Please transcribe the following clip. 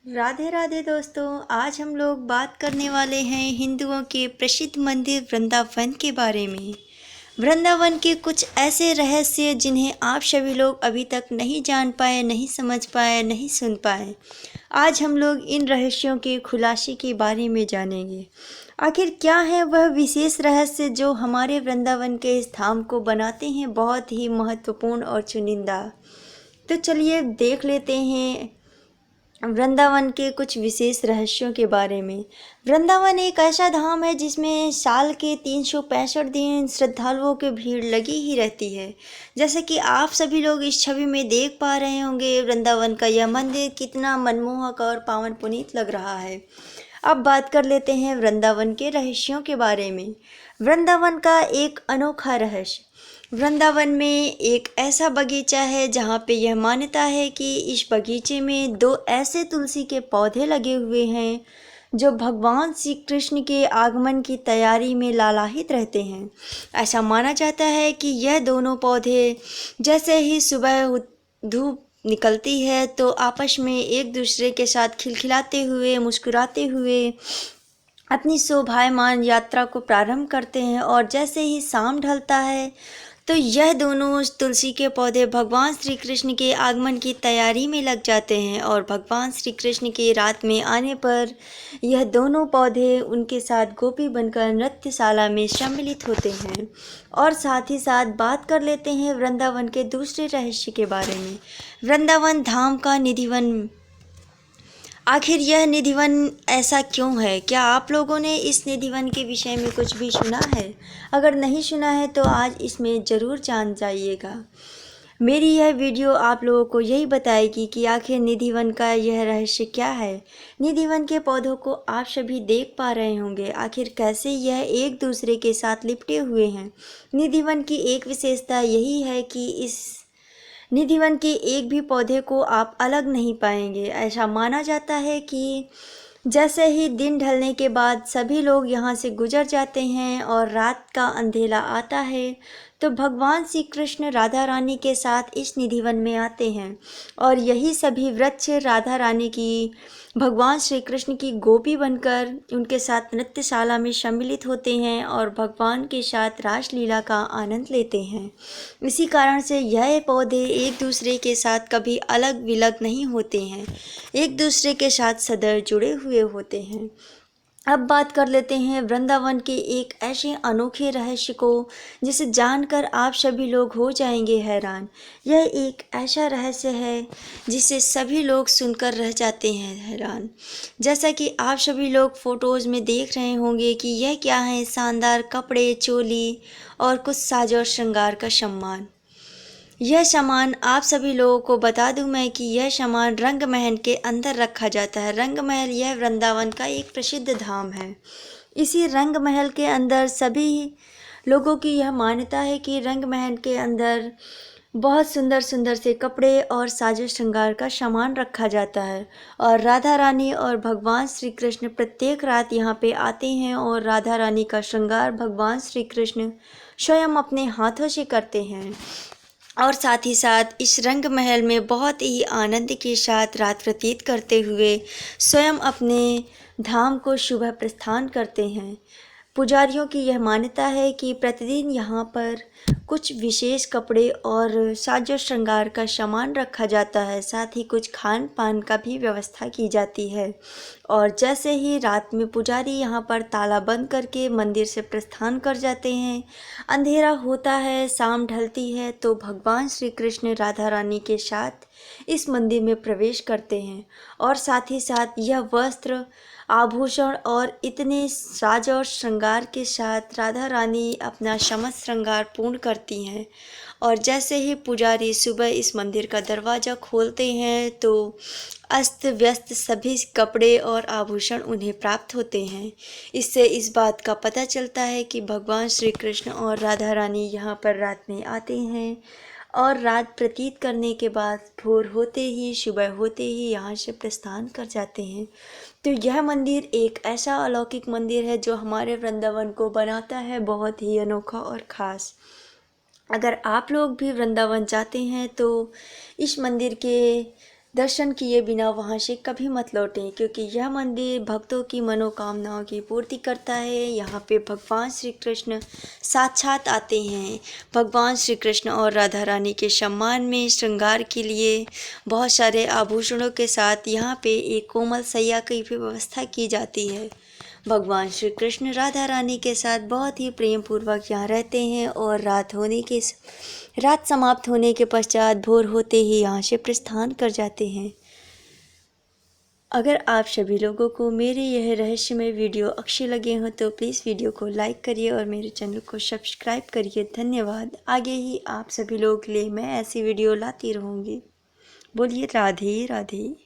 राधे राधे दोस्तों। आज हम लोग बात करने वाले हैं हिंदुओं के प्रसिद्ध मंदिर वृंदावन के बारे में। वृंदावन के कुछ ऐसे रहस्य जिन्हें आप सभी लोग अभी तक नहीं जान पाए, नहीं समझ पाए, नहीं सुन पाए। आज हम लोग इन रहस्यों के खुलासे के बारे में जानेंगे। आखिर क्या है वह विशेष रहस्य जो हमारे वृंदावन के इस धाम को बनाते हैं बहुत ही महत्वपूर्ण और चुनिंदा। तो चलिए देख लेते हैं वृंदावन के कुछ विशेष रहस्यों के बारे में। वृंदावन एक ऐसा धाम है जिसमें साल के 365 दिन श्रद्धालुओं की भीड़ लगी ही रहती है। जैसे कि आप सभी लोग इस छवि में देख पा रहे होंगे, वृंदावन का यह मंदिर कितना मनमोहक और पावन पुनीत लग रहा है। अब बात कर लेते हैं वृंदावन के रहस्यों के बारे में। वृंदावन का एक अनोखा रहस्य। वृंदावन में एक ऐसा बगीचा है जहाँ पे यह मान्यता है कि इस बगीचे में दो ऐसे तुलसी के पौधे लगे हुए हैं जो भगवान श्री कृष्ण के आगमन की तैयारी में लालायित रहते हैं। ऐसा माना जाता है कि यह दोनों पौधे जैसे ही सुबह धूप निकलती है तो आपस में एक दूसरे के साथ खिलखिलाते हुए, मुस्कुराते हुए अपनी शोभायमान यात्रा को प्रारंभ करते हैं, और जैसे ही शाम ढलता है तो यह दोनों तुलसी के पौधे भगवान श्री कृष्ण के आगमन की तैयारी में लग जाते हैं, और भगवान श्री कृष्ण के रात में आने पर यह दोनों पौधे उनके साथ गोपी बनकर नृत्यशाला में सम्मिलित होते हैं। और साथ ही साथ बात कर लेते हैं वृंदावन के दूसरे रहस्य के बारे में। वृंदावन धाम का निधिवन। आखिर यह निधिवन ऐसा क्यों है? क्या आप लोगों ने इस निधिवन के विषय में कुछ भी सुना है? अगर नहीं सुना है तो आज इसमें ज़रूर जान जाइएगा। मेरी यह वीडियो आप लोगों को यही बताएगी कि आखिर निधिवन का यह रहस्य क्या है। निधिवन के पौधों को आप सभी देख पा रहे होंगे, आखिर कैसे यह एक दूसरे के साथ लिपटे हुए हैं। निधिवन की एक विशेषता यही है कि इस निधिवन के एक भी पौधे को आप अलग नहीं पाएंगे। ऐसा माना जाता है कि जैसे ही दिन ढलने के बाद सभी लोग यहाँ से गुजर जाते हैं और रात का अंधेरा आता है तो भगवान श्री कृष्ण राधा रानी के साथ इस निधिवन में आते हैं, और यही सभी वृक्ष राधा रानी की, भगवान श्री कृष्ण की गोपी बनकर उनके साथ नृत्यशाला में सम्मिलित होते हैं और भगवान के साथ रासलीला का आनंद लेते हैं। इसी कारण से यह पौधे एक दूसरे के साथ कभी अलग विलग नहीं होते हैं, एक दूसरे के साथ सदैव जुड़े हुए होते हैं। अब बात कर लेते हैं वृंदावन के एक ऐसे अनोखे रहस्य को जिसे जानकर आप सभी लोग हो जाएंगे हैरान। यह एक ऐसा रहस्य है जिसे सभी लोग सुनकर रह जाते हैं हैरान। जैसा कि आप सभी लोग फोटोज़ में देख रहे होंगे कि यह क्या है, शानदार कपड़े, चोली और कुछ साज और श्रृंगार का सामान। यह सामान आप सभी लोगों को बता दूं मैं कि यह सामान रंग महल के अंदर रखा जाता है। रंग महल यह वृंदावन का एक प्रसिद्ध धाम है। इसी रंग महल के अंदर सभी लोगों की यह मान्यता है कि रंग महल के अंदर बहुत सुंदर सुंदर से कपड़े और साजो श्रृंगार का सामान रखा जाता है, और राधा रानी और भगवान श्री कृष्ण प्रत्येक रात यहाँ पे आते हैं और राधा रानी का श्रृंगार भगवान श्री कृष्ण स्वयं अपने हाथों से करते हैं। और साथ ही साथ इस रंग महल में बहुत ही आनंद के साथ रात व्यतीत करते हुए स्वयं अपने धाम को शुभ प्रस्थान करते हैं। पुजारियों की यह मान्यता है कि प्रतिदिन यहाँ पर कुछ विशेष कपड़े और साजो श्रृंगार का सामान रखा जाता है, साथ ही कुछ खान पान का भी व्यवस्था की जाती है। और जैसे ही रात में पुजारी यहाँ पर ताला बंद करके मंदिर से प्रस्थान कर जाते हैं, अंधेरा होता है, शाम ढलती है, तो भगवान श्री कृष्ण राधा रानी के साथ इस मंदिर में प्रवेश करते हैं। और साथ ही साथ यह वस्त्र, आभूषण और इतने साज और श्रृंगार के साथ राधा रानी अपना समस्त श्रृंगार पूर्ण करती हैं। और जैसे ही पुजारी सुबह इस मंदिर का दरवाज़ा खोलते हैं तो अस्त व्यस्त सभी कपड़े और आभूषण उन्हें प्राप्त होते हैं। इससे इस बात का पता चलता है कि भगवान श्री कृष्ण और राधा रानी यहाँ पर रात में आते हैं, और रात प्रतीत करने के बाद भोर होते ही, सुबह होते ही यहाँ से प्रस्थान कर जाते हैं। तो यह मंदिर एक ऐसा अलौकिक मंदिर है जो हमारे वृंदावन को बनाता है बहुत ही अनोखा और ख़ास। अगर आप लोग भी वृंदावन जाते हैं तो इस मंदिर के दर्शन किए बिना वहाँ से कभी मत लौटें, क्योंकि यह मंदिर भक्तों की मनोकामनाओं की पूर्ति करता है। यहाँ पे भगवान श्री कृष्ण साक्षात आते हैं। भगवान श्री कृष्ण और राधा रानी के सम्मान में श्रृंगार के लिए बहुत सारे आभूषणों के साथ यहाँ पे एक कोमल सैया की भी व्यवस्था की जाती है। भगवान श्री कृष्ण राधा रानी के साथ बहुत ही प्रेम पूर्वक यहाँ रहते हैं और रात समाप्त होने के पश्चात भोर होते ही यहाँ से प्रस्थान कर जाते हैं। अगर आप सभी लोगों को मेरे यह रहस्यमय वीडियो अच्छे लगे हों तो प्लीज़ वीडियो को लाइक करिए और मेरे चैनल को सब्सक्राइब करिए। धन्यवाद। आगे ही आप सभी लोगों के लिए मैं ऐसी वीडियो लाती रहूँगी। बोलिए राधे राधे।